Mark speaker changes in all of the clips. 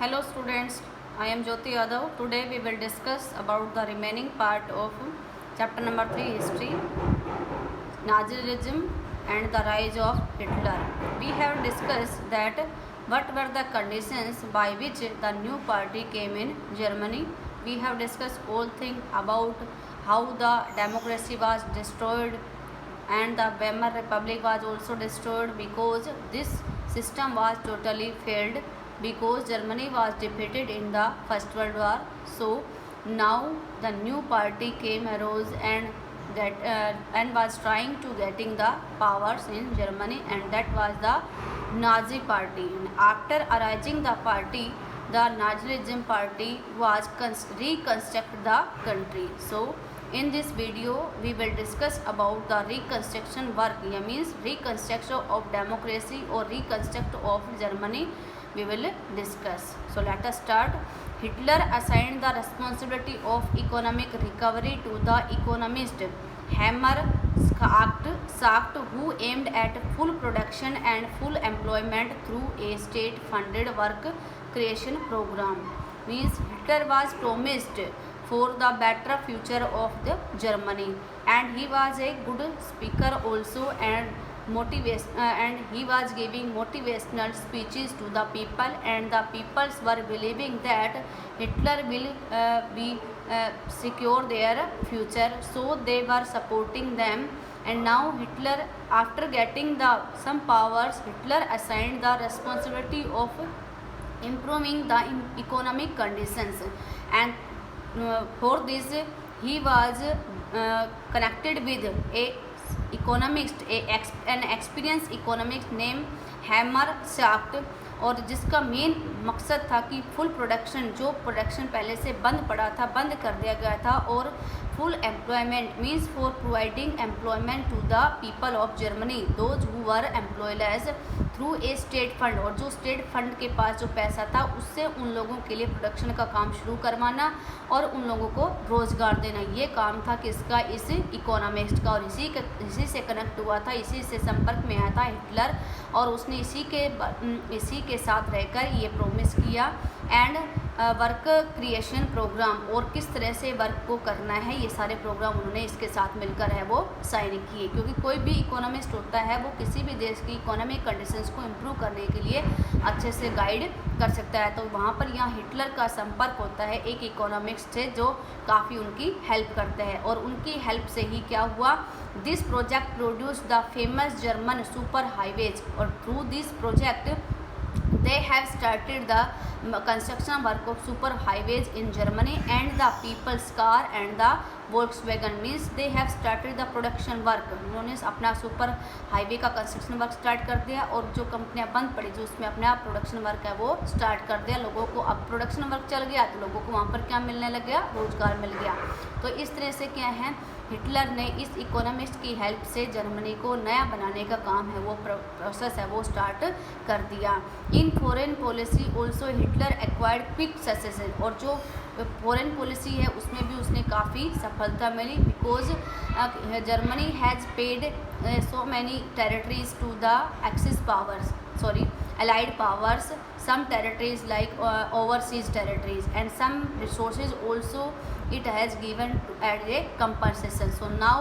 Speaker 1: Hello students, I am Jyoti Yadav. Today we will discuss about the remaining part of chapter number 3 history, Nazism and the rise of Hitler. We have discussed that what were the conditions by which the new party came in Germany. We have discussed all things about how the democracy was destroyed and the Weimar Republic was also destroyed because this system was totally failed because Germany was defeated in the First World War. So now the new party came arose and was trying to getting the powers in Germany, and that was the Nazi party. And after arising the party, the Nazism party was reconstruct the country. So in this video we will discuss about the reconstruction work, means reconstruction of democracy or reconstruct of Germany we will discuss. So let us start. Hitler assigned the responsibility of economic recovery to the economist Hammer Schacht, who aimed at full production and full employment through a state-funded work creation program. Means Hitler was promised for the better future of the Germany, and he was a good speaker also, and he was giving motivational speeches to the people, and the peoples were believing that Hitler will be secure their future, so they were supporting them. And now Hitler, after getting some powers, Hitler assigned the responsibility of improving the economic conditions, and for this he was connected with an experienced economist named hammer shaft, और जिसका main मकसद था कि full production, जो production पहले से बंद पड़ा था, बंद कर दिया गया था, और full employment means for providing employment to the people of Germany those who were employless through a state fund, और जो स्टेट फंड के पास जो पैसा था उससे उन लोगों के लिए प्रोडक्शन का काम शुरू करवाना और उन लोगों को रोज़गार देना, ये काम था किसका, इस इकोनॉमिस्ट का। और इसी से कनेक्ट हुआ था, इसी से संपर्क में आया था हिटलर, और उसने इसी के साथ रहकर ये प्रोमिस किया एंड वर्क क्रिएशन प्रोग्राम, और किस तरह से वर्क को करना है ये सारे प्रोग्राम उन्होंने इसके साथ मिलकर है वो साइन किए। क्योंकि कोई भी इकोनॉमिस्ट होता है वो किसी भी देश की इकोनॉमिक कंडीशंस को इम्प्रूव करने के लिए अच्छे से गाइड कर सकता है। तो वहाँ पर यहाँ हिटलर का संपर्क होता है एक इकोनॉमिक्स से जो काफ़ी उनकी हेल्प करते हैं, और उनकी हेल्प से ही क्या हुआ, this project produce the famous German super highways, और through this project they have started the construction work of super highways in Germany, and the people's car and the Volkswagen, means they have started the production work। उन्होंने अपना super highway का construction work start कर दिया, और जो कंपनियां बंद पड़ी जो उसमें अपना प्रोडक्शन वर्क है वो स्टार्ट कर दिया। लोगों को अब प्रोडक्शन वर्क चल गया तो लोगों को वहाँ पर क्या मिलने लग गया, रोजगार मिल गया। तो इस तरह से क्या है, हिटलर ने इस इकोनॉमिस्ट की हेल्प से जर्मनी को नया बनाने का काम है वो प्रोसेस है वो स्टार्ट कर दिया। In foreign policy also Hitler acquired quick success, और जो फॉरेन पॉलिसी है उसमें भी उसने काफ़ी सफलता मिली, because Germany has paid so many territories to the axis powers, allied powers, some territories like overseas territories, and some resources also it has given as a compensation. So now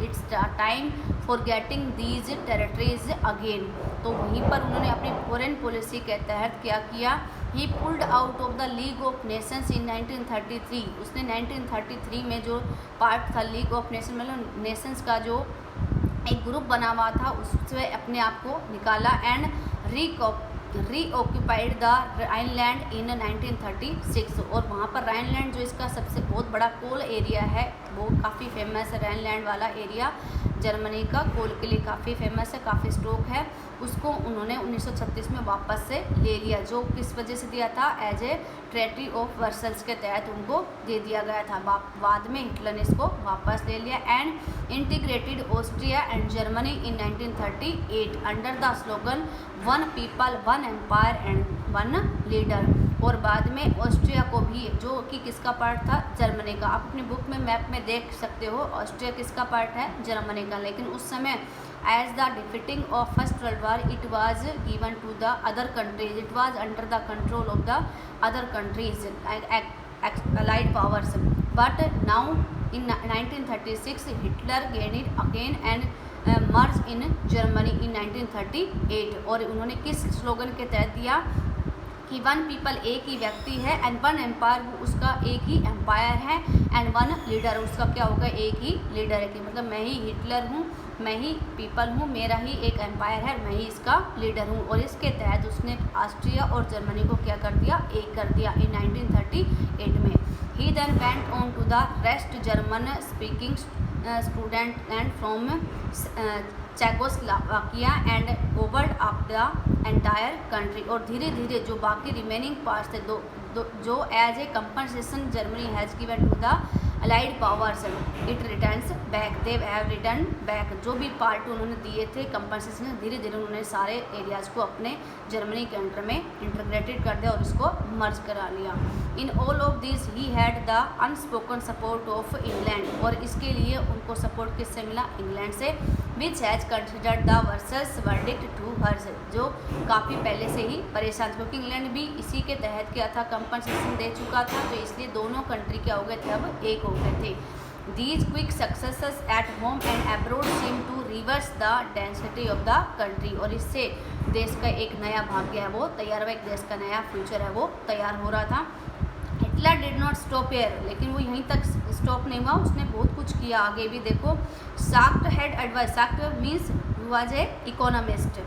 Speaker 1: it's the time for getting these territories again। तो वहीं पर उन्होंने अपनी foreign policy के तहत क्या किया, he pulled out of the League of Nations in 1933। उसने 1933 में जो पार्ट था लीग ऑफ नेशन, मतलब नेशंस का जो एक ग्रुप बना हुआ था उससे अपने आप को निकाला, एंड रीऑक्यूपाइड द राइनलैंड इन 1936। और वहाँ पर राइनलैंड जो इसका सबसे बहुत बड़ा कोल एरिया है वो काफ़ी फेमस है, राइनलैंड वाला एरिया जर्मनी का कोल के लिए काफ़ी फेमस है, काफ़ी स्टॉक है, उसको उन्होंने 1936 में वापस से ले लिया। जो किस वजह से दिया था, एज ए ट्रेटी ऑफ वर्सल्स के तहत उनको दे दिया गया था। बाद में हिटलर ने इसको वापस ले लिया, and integrated Austria and Germany in 1938 under the slogan one people one empire and one leader. और बाद में ऑस्ट्रिया को भी, जो कि किसका पार्ट था, जर्मनी का। आप अपनी बुक में मैप में देख सकते हो ऑस्ट्रिया किसका पार्ट है, जर्मनी का। लेकिन उस समय as the defeating of first world war it was given to the other countries, it was under the control of the other countries allied powers, but now in 1936 Hitler gained it again and merged in Germany in 1938। और उन्होंने किस slogan के तहत दिया कि one people, एक ही व्यक्ति है, एंड वन एम्पायर, उसका एक ही एम्पायर है, एंड वन लीडर, उसका क्या होगा, एक ही लीडर है। कि मतलब मैं ही हिटलर हूँ, मैं ही पीपल हूँ, मेरा ही एक एम्पायर है, मैं ही इसका लीडर हूँ। और इसके तहत उसने ऑस्ट्रिया और जर्मनी को क्या कर दिया, एक कर दिया इन 1938 में। He then went on to the rest German speaking student and from Czechoslovakia and overed up the entire country. और धीरे धीरे जो बाकी रिमेनिंग पार्ट्स थे, जो as a compensation Germany has given to the allied powers it returns back, they have return back. जो भी part उन्होंने दिए थे कंपनसेशन, धीरे धीरे उन्होंने सारे एरियाज़ को अपने जर्मनी के अंडर में इंटीग्रेटेड कर दिया और इसको मर्ज करा लिया। In all of this he had the unspoken support of England. और इसके लिए उनको सपोर्ट किससे मिला, इंग्लैंड से, which has considered the versus verdict to hers, जो काफ़ी पहले से ही परेशान, क्योंकि इंग्लैंड भी इसी के तहत क्या था, कंपनसेशन दे चुका था। तो इसलिए दोनों कंट्री क्या हो गए थे, अब एक हो गए थे। These quick successes at home and abroad seem to reverse the density of the country। और इससे देश का एक नया भाग्य है वो तैयार हुआ, एक देश का नया फ्यूचर है वो तैयार हो रहा था। Hitler did not stop here, लेकिन वो यहीं तक स्टॉप नहीं हुआ, उसने बहुत कुछ किया आगे भी। देखो, Schacht had advice, Schacht means was a economist,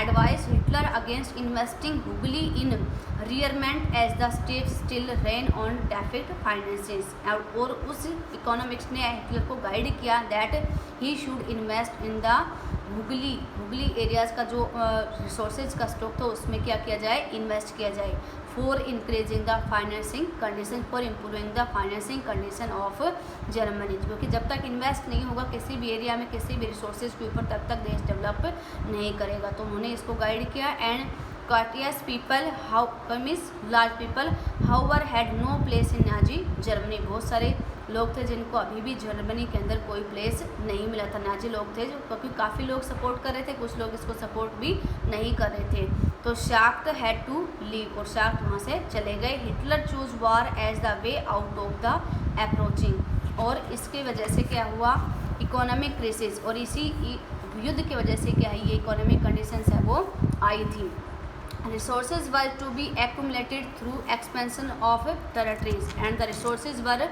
Speaker 1: advice Hitler against investing hugely in rearmament as the state still ran on deficit finances. और उस इकोनॉमिक्स ने हिटलर को गाइड किया that he should invest in the hugely areas का जो resources का stock था उसमें क्या किया जाए, इन्वेस्ट किया जाए। For increasing the financing condition, for improving the financing condition of Germany. क्योंकि जब तक इन्वेस्ट नहीं होगा किसी भी एरिया में, किसी भी रिसोर्सेज के ऊपर, तब तक देश डेवलप नहीं करेगा। तो उन्होंने इसको गाइड किया। And courteous people, how means large people, however had no place in Nazi Germany. बहुत सारे लोग थे जिनको अभी भी जर्मनी के अंदर कोई प्लेस नहीं मिला था। नाजी लोग थे जो, क्योंकि काफ़ी लोग सपोर्ट कर रहे थे, कुछ लोग इसको सपोर्ट भी नहीं कर रहे थे। तो शाक्ट हैड टू लीव, और शाक्ट वहाँ से चले गए। Hitler choose war as the way out of the approaching. और इसकी वजह से क्या हुआ, इकोनॉमिक क्राइसिस, और इसी युद्ध की वजह से क्या है, ये इकोनॉमिक कंडीशंस है वो आई थी। Resources were to be accumulated through expansion of territories and the resources were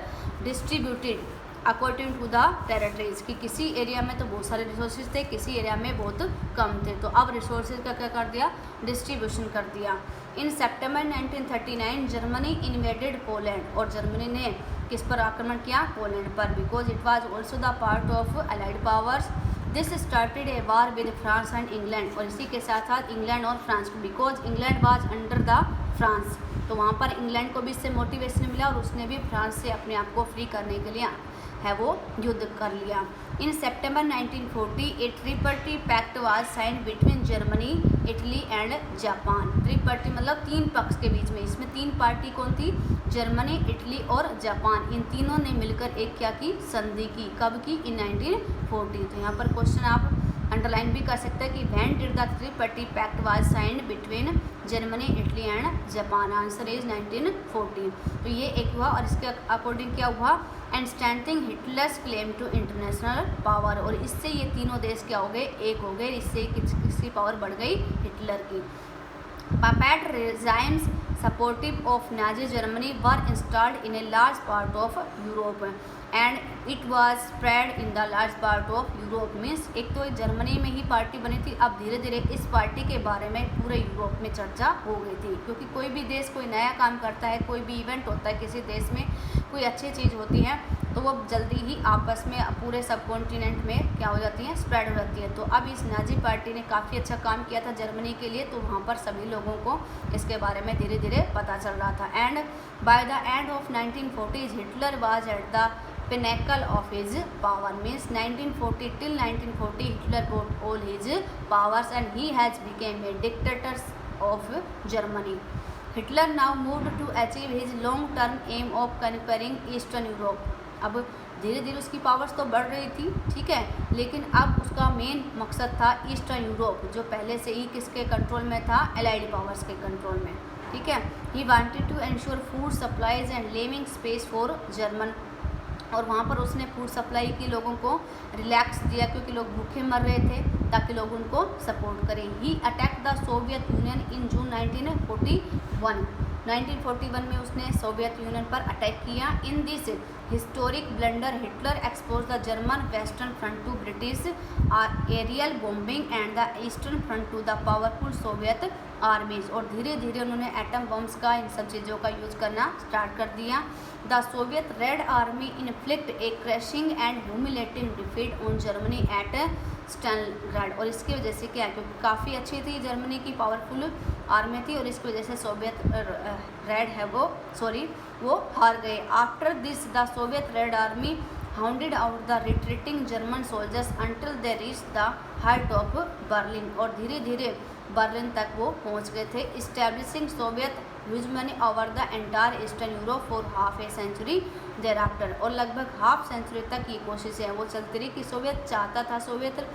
Speaker 1: distributed according to the territories। कि किसी एरिया में तो बहुत सारे रिसोर्सेज थे, किसी एरिया में बहुत कम थे। तो अब रिसोर्सेज का क्या कर दिया, डिस्ट्रीब्यूशन कर दिया। इन सितंबर 1939 जर्मनी इन्वेडेड पोलैंड, और जर्मनी ने किस पर आक्रमण किया, पोलैंड पर, because it was also the part of allied powers. This started A war with France and England, और इसी के साथ साथ इंग्लैंड और France, because England was under the France. तो वहाँ पर इंग्लैंड को भी इससे मोटिवेशन मिला और उसने भी फ्रांस से अपने आप को फ्री करने के लिए है वो युद्ध कर लिया। In September 1940 a tripartite pact was signed between Germany, Italy and Japan. Tripartite मतलब तीन पक्ष के बीच में, इसमें तीन पार्टी कौन थी, जर्मनी, इटली और जापान। इन तीनों ने मिलकर एक क्या की, संधि की। कब की, इन 1940। तो यहाँ पर क्वेश्चन आप अंडरलाइन भी कर सकते हैं कि when did the tripartite pact was signed between Germany, Italy and Japan. Answer is 1940। तो ये एक हुआ, और इसके अकॉर्डिंग क्या हुआ, and strengthening Hitler's claim to international power. और इससे ये तीनों देश क्या हो गए, एक हो गए। इससे किसकी पावर बढ़ गई, हिटलर की। Puppet regimes supportive of Nazi Germany were installed in a large part of Europe and it was spread in the large part of Europe। Means एक तो जर्मनी में ही पार्टी बनी थी, अब धीरे धीरे इस पार्टी के बारे में पूरे यूरोप में चर्चा हो गई थी। क्योंकि कोई भी देश कोई नया काम करता है, कोई भी इवेंट होता है, किसी देश में कोई अच्छी चीज़ होती है, तो वो जल्दी ही आपस में पूरे सब कॉन्टिनेंट में क्या हो जाती है, स्प्रेड हो जाती है। तो अब इस नाजी पार्टी ने काफ़ी अच्छा काम किया था जर्मनी के लिए, तो वहाँ पर सभी लोगों को इसके बारे में धीरे धीरे पता चल रहा था। And by the end of 1940s Hitler was at the pinnacle of his power. Means 1940 till 1940 Hitler got all his powers and he has became a dictator of Germany। Hitler now moved to achieve his long term aim of conquering Eastern Europe. अब धीरे धीरे उसकी powers तो बढ़ रही थी, ठीक है, लेकिन अब उसका मेन मकसद था ईस्टर्न यूरोप, जो पहले से ही किसके कंट्रोल में था, एलाइड पावर्स के कंट्रोल में, ठीक है। He wanted to ensure food supplies and living space for German, और वहाँ पर उसने फूड सप्लाई की, लोगों को रिलैक्स दिया क्योंकि लोग भूखे मर रहे थे, ताकि लोग उनको सपोर्ट करें। He attack the Soviet Union in June 1941 में उसने सोवियत यूनियन पर अटैक किया। In this historic blunder Hitler expose the German western front to British aerial bombing and the eastern front to the powerful Soviet armies, और धीरे धीरे उन्होंने atom bumps का, इन सब चीज़ों का यूज़ करना स्टार्ट कर दिया। The Soviet red army inflict a crushing and humiliating defeat on Germany at Stalingrad, और इसकी वजह से क्या है, क्योंकि काफ़ी अच्छी थी जर्मनी की, पावरफुल आर्मी थी, और इसकी वजह से सोवियत रेड है वो हार गए। After this the Soviet red Army hounded out the retreating German soldiers until they reach the height of Berlin, और धीरे धीरे बर्लिन तक वो पहुंच गए थे। Establishing Soviet hegemony over the entire Eastern Europe for half a century thereafter, और लगभग हाफ सेंचुरी तक ये कोशिशें वो चलती रही कि सोवियत चाहता था, सोवियत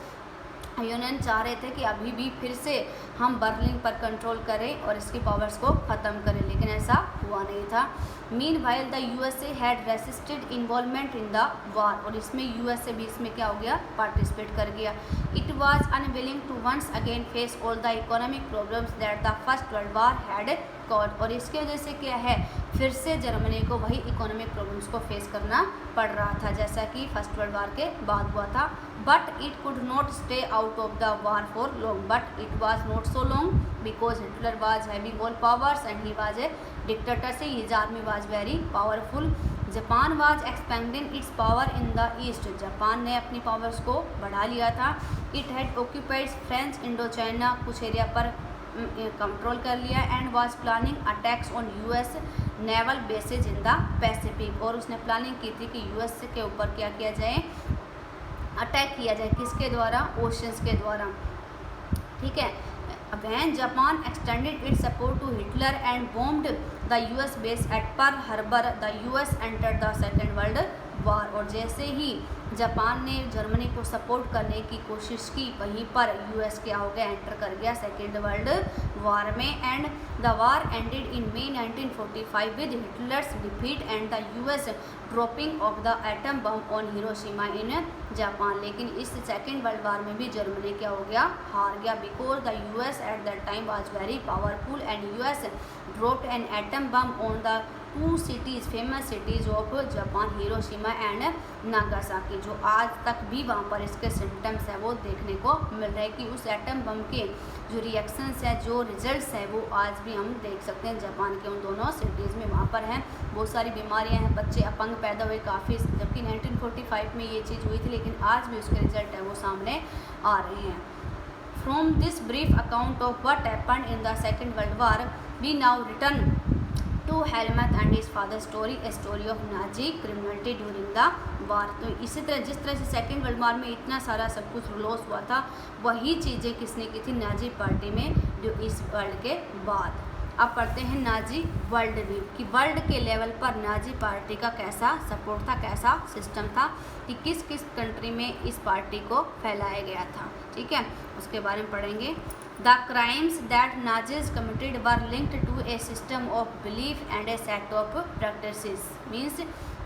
Speaker 1: यूनियन चाह रहे थे कि अभी भी फिर से हम बर्लिन पर कंट्रोल करें और इसकी पावर्स को ख़त्म करें, लेकिन ऐसा हुआ नहीं था। Mean while the USA had resisted involvement in the war, और इसमें यूएसए भी इसमें क्या हो गया, पार्टिसिपेट कर गया। It was unwilling to once again face all the economic problems that the first world war had cause, और इसकी वजह से क्या है, फिर से जर्मनी को वही इकोनॉमिक प्रॉब्लम्स को फेस करना पड़ रहा था जैसा कि फर्स्ट वर्ल्ड वार के बाद हुआ था। But it could not stay out of the war for long, but it was not so long because Hitler was having all powers and he was a dictator, so his army was very powerful. Japan was expanding its power in the east, Japan ने अपनी powers को बढ़ा लिया था। It had occupied French Indochina, कुछ area पर control कर लिया, and was planning attacks on US naval bases in the Pacific, और उसने प्लानिंग की थी कि यूएस के ऊपर क्या किया जाए, अटैक किया जाए, किसके द्वारा, ओशंस के द्वारा, ठीक है। When Japan extended its support to Hitler and bombed the US base at Pearl Harbor, the US entered the Second World War, और जैसे ही जापान ने जर्मनी को सपोर्ट करने की कोशिश की, वहीं पर यूएस क्या हो गया, एंटर कर गया सेकेंड वर्ल्ड वार में। And the war ended in May 1945 with Hitler's defeat and the US dropping of the atom bomb on Hiroshima in Japan, लेकिन इस सेकेंड वर्ल्ड वार में भी जर्मनी क्या हो गया, हार गया, because the US at that time was very powerful and US dropped an atom bomb on the two cities, famous cities of Japan, Hiroshima and Nagasaki, जो आज तक भी वहाँ पर इसके सिम्टम्स हैं वो देखने को मिल रहे हैं कि उस एटम बम के जो रिएक्शंस हैं, जो रिजल्ट्स हैं, वो आज भी हम देख सकते हैं जापान के उन दोनों सिटीज़ में। वहाँ पर हैं बहुत सारी बीमारियाँ हैं, बच्चे अपंग पैदा हुए काफ़ी, जबकि 1945 में ये चीज़ हुई थी, लेकिन आज भी उसके रिजल्ट हैं वो सामने आ रहे हैं। From this brief account of what happened in the Second world War, we now return to Helmuth and his father story, a story of Nazi criminality during the war. तो इसी तरह जिस तरह से सेकेंड वर्ल्ड वार में इतना सारा सब कुछ लॉस हुआ था, वही चीज़ें किसने की थी, नाजी पार्टी में, जो इस वर्ल्ड के बाद। अब पढ़ते हैं नाजी वर्ल्ड व्यू, कि वर्ल्ड के लेवल पर नाजी पार्टी का कैसा सपोर्ट था, कैसा सिस्टम था, कि किस किस कंट्री में इस पार्टी को फैलाया गया था, ठीक है, उसके बारे में पढ़ेंगे। The crimes that Nazis committed were linked to a system of belief and a set of practices. Means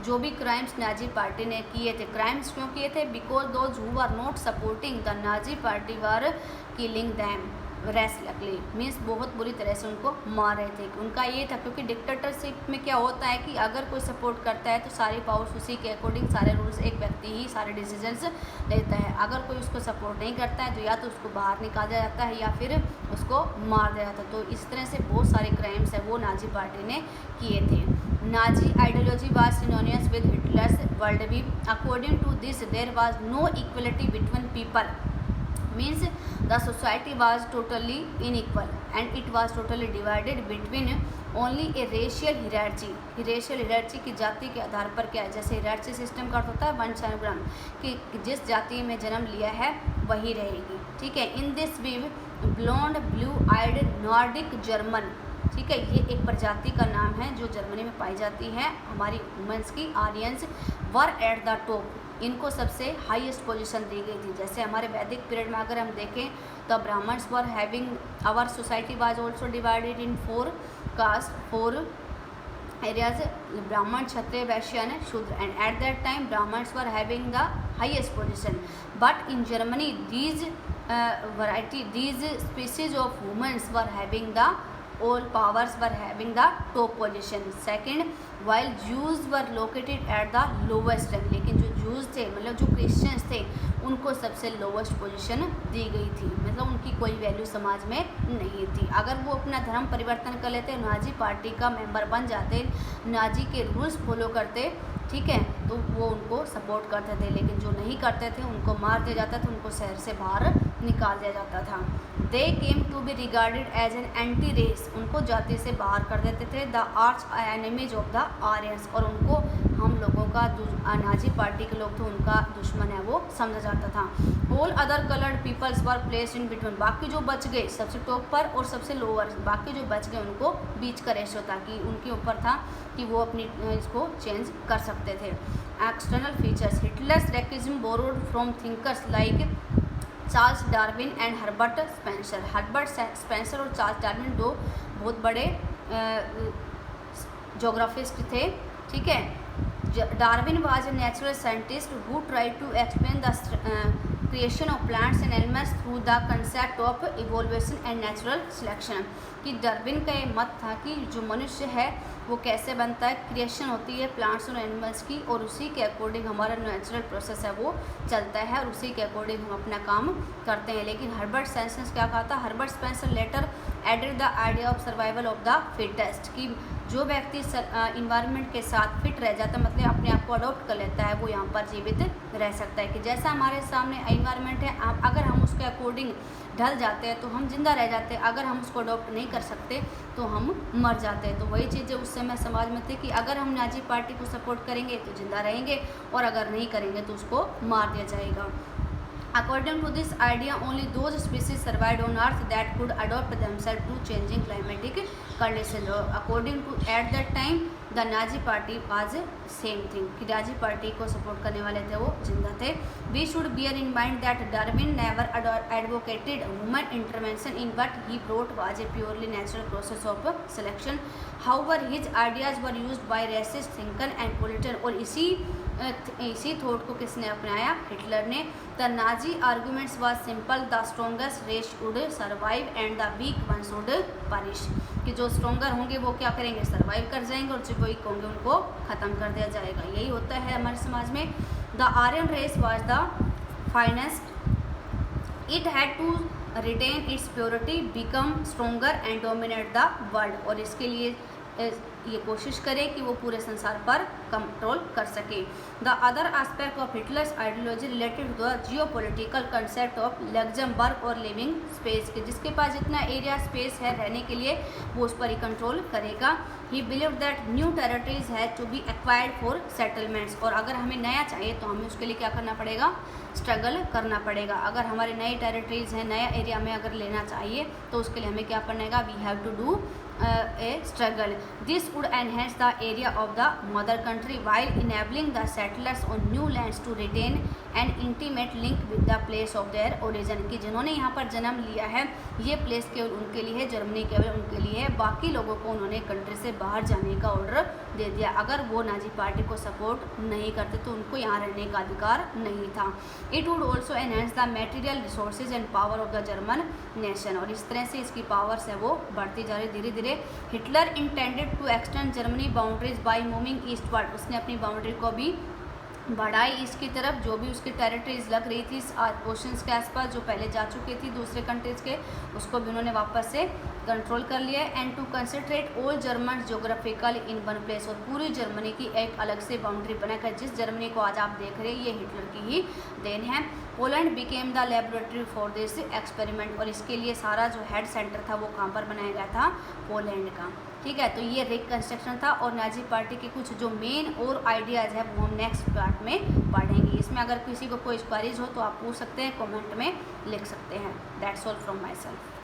Speaker 1: जो भी क्राइम्स नाजी पार्टी ने किए थे, क्राइम्स क्यों किए थे, because those who are not supporting the Nazi party were killing them restlessly, means बहुत बुरी तरह से उनको मार रहे थे। उनका ये था, क्योंकि डिक्टेटरशिप में क्या होता है कि अगर कोई सपोर्ट करता है तो सारी पावर्स उसी के अकॉर्डिंग, सारे रूल्स एक व्यक्ति ही सारे डिसीजंस लेता है। अगर कोई उसको सपोर्ट नहीं करता है तो या तो उसको बाहर निकाला जाता है या फिर उसको मार दिया जाता है। तो इस तरह से बहुत सारे क्राइम्स है वो नाजी पार्टी ने किए थे। Nazi ideology was synonymous with Hitler's world view. According to this there was no equality between people, means the society was totally unequal and it was totally divided between only a racial hierarchy। racial hierarchy की जाति के आधार पर क्या है, जैसे hierarchy system का होता है वंशानुक्रम, कि जिस जाति में जन्म लिया है वही रहेगी, ठीक है। In this view blonde blue eyed Nordic German, ठीक है, ये एक प्रजाति का नाम है जो जर्मनी में पाई जाती है। हमारी वुमेंस की Aryans were at the top, इनको सबसे हाईएस्ट पोजीशन दी गई थी। जैसे हमारे वैदिक पीरियड में अगर हम देखें तो Brahmins were having, our society was also divided in 4 caste, 4 areas, Brahman, Kshatriya, Vaishya and Shudra, and at that time Brahmans were having the highest position. But in Germany these these species of women were having the all powers, were having the top position. Second, while Jews were located at the lowest rank, लेकिन जो Jews थे मतलब जो Christians थे उनको सबसे lowest position दी गई थी, मतलब उनकी कोई वैल्यू समाज में नहीं थी। अगर वो अपना धर्म परिवर्तन कर लेते, नाजी पार्टी का मेंबर बन जाते, नाजी के रूल्स फॉलो करते, ठीक है, तो वो उनको सपोर्ट करते थे। लेकिन जो नहीं करते थे उनको मार दिया जाता था, उनको शहर से बाहर निकाल दिया जाता था। They came to be regarded as an anti race, उनको जाति से बाहर कर देते थे। The arch enemies of the Aryans, और उनको हम लोगों का नाजी पार्टी के लोग थे उनका दुश्मन है वो समझा जाता था। All other coloured peoples were placed in between, बाकी जो बच गए सबसे टॉप पर और सबसे लोअर, बाकी जो बच गए उनको बीच का रेशो था कि उनके ऊपर था कि वो अपनी इसको चेंज कर सकते थे। External features, Hitler's racism borrowed from thinkers like Charles Darwin and Herbert Spencer. Herbert Spencer और चार्ल्स डार्विन दो बहुत बड़े जोग्राफिस्ट थे, ठीक है। Darwin was a natural scientist who tried to explain the creation of plants and animals through the concept of evolution and natural selection, कि Darwin का ये मत था कि जो मनुष्य है वो कैसे बनता है, क्रिएशन होती है प्लांट्स और एनिमल्स की, और उसी के अकॉर्डिंग हमारा नेचुरल प्रोसेस है वो चलता है, और उसी के अकॉर्डिंग हम अपना काम करते हैं। लेकिन हर्बर्ट स्पेंसर ने क्या कहा था, Herbert Spencer later added the idea of survival of the fittest, कि जो व्यक्ति इन्वायरमेंट के साथ फिट रह जाता है, मतलब अपने आप को अडॉप्ट कर लेता है, वो यहाँ पर जीवित रह सकता है। कि जैसा हमारे सामने इन्वायरमेंट है, अगर हम उसके अकॉर्डिंग ढल जाते हैं तो हम जिंदा रह जाते हैं, अगर हम उसको अडॉप्ट नहीं कर सकते तो हम मर जाते हैं। तो वही चीज़ें उस समय समाज में थी कि अगर हम नाजी पार्टी को सपोर्ट करेंगे तो जिंदा रहेंगे, और अगर नहीं करेंगे तो उसको मार दिया जाएगा। According to this idea, only those species survived on Earth that could adapt themselves to changing climatic conditions. According to at that time, the Nazi party was same thing, कि नाजी पार्टी को support करने वाले थे वो जिंदा थे। We should bear in mind that Darwin never advocated human intervention in what he brought was a purely natural process of selection. However, his ideas were used by racist thinkers and politicians, और इसी thought को किसने अपनाया, Hitler ने। The Nazi arguments was simple, the strongest race would survive and the weak ones would perish, कि जो stronger होंगे वो क्या करेंगे, सर्वाइव कर जाएंगे, और जो वीक होंगे उनको ख़त्म कर दिया जाएगा। यही होता है हमारे समाज में। The Aryan race was the finest, it had to retain its purity, become stronger and dominate the world, और इसके लिए ये कोशिश करे कि वो पूरे संसार पर कंट्रोल कर सके। The other aspect of Hitler's ideology related to the geopolitical concept of Luxembourg और लिविंग स्पेस, के जिसके पास जितना एरिया स्पेस है रहने के लिए वो उस पर ही कंट्रोल करेगा। He believe that new territories has to be acquired for settlements, और अगर हमें नया चाहिए तो हमें उसके लिए क्या करना पड़ेगा, स्ट्रगल करना पड़ेगा। अगर हमारे नई टेरिटरीज हैं, नया एरिया में अगर लेना चाहिए तो उसके लिए हमें क्या करना है, we have to do a struggle. This would enhance the area of the mother country while enabling the settlers on new lands to retain an intimate link with the place of their origin, कि जिन्होंने यहाँ पर जन्म लिया है ये place केवल उनके लिए है, जर्मनी केवल उनके लिए है, बाकी लोगों को उन्होंने कंट्री से बाहर जाने का ऑर्डर दे दिया। अगर वो नाजी पार्टी को सपोर्ट नहीं करते तो उनको यहाँ रहने का अधिकार नहीं था। It would also enhance the material resources and power of the German nation, और इस तरह से इसकी पावर्स है वो बढ़ती जा रही धीरे धीरे। Hitler intended to extend Germany boundaries by moving eastward, उसने अपनी बाउंड्री को भी बढ़ाई ईस्ट की तरफ, जो भी उसकी टेरिटरीज लग रही थी ओशंस के आसपास जो पहले जा चुकी थी दूसरे कंट्रीज़ के, उसको भी उन्होंने वापस से कंट्रोल कर लिया। And to concentrate all German geographical in one place, और पूरी जर्मनी की एक अलग से बाउंड्री बनाकर, जिस जर्मनी को आज आप देख रहे हैं ये हिटलर की ही देन है। Poland became the laboratory for this experiment, और इसके लिए सारा जो हेड सेंटर था वो कहाँ पर बनाया गया था, पोलैंड का, ठीक है। तो ये रिकंस्ट्रक्शन था, और नाजी पार्टी के कुछ जो मेन और आइडियाज़ है वो हम नेक्स्ट पार्ट में पढ़ेंगे। इसमें अगर किसी को कोई क्वेरीज हो तो आप पूछ सकते हैं, कमेंट में लिख सकते हैं। That's all from my self.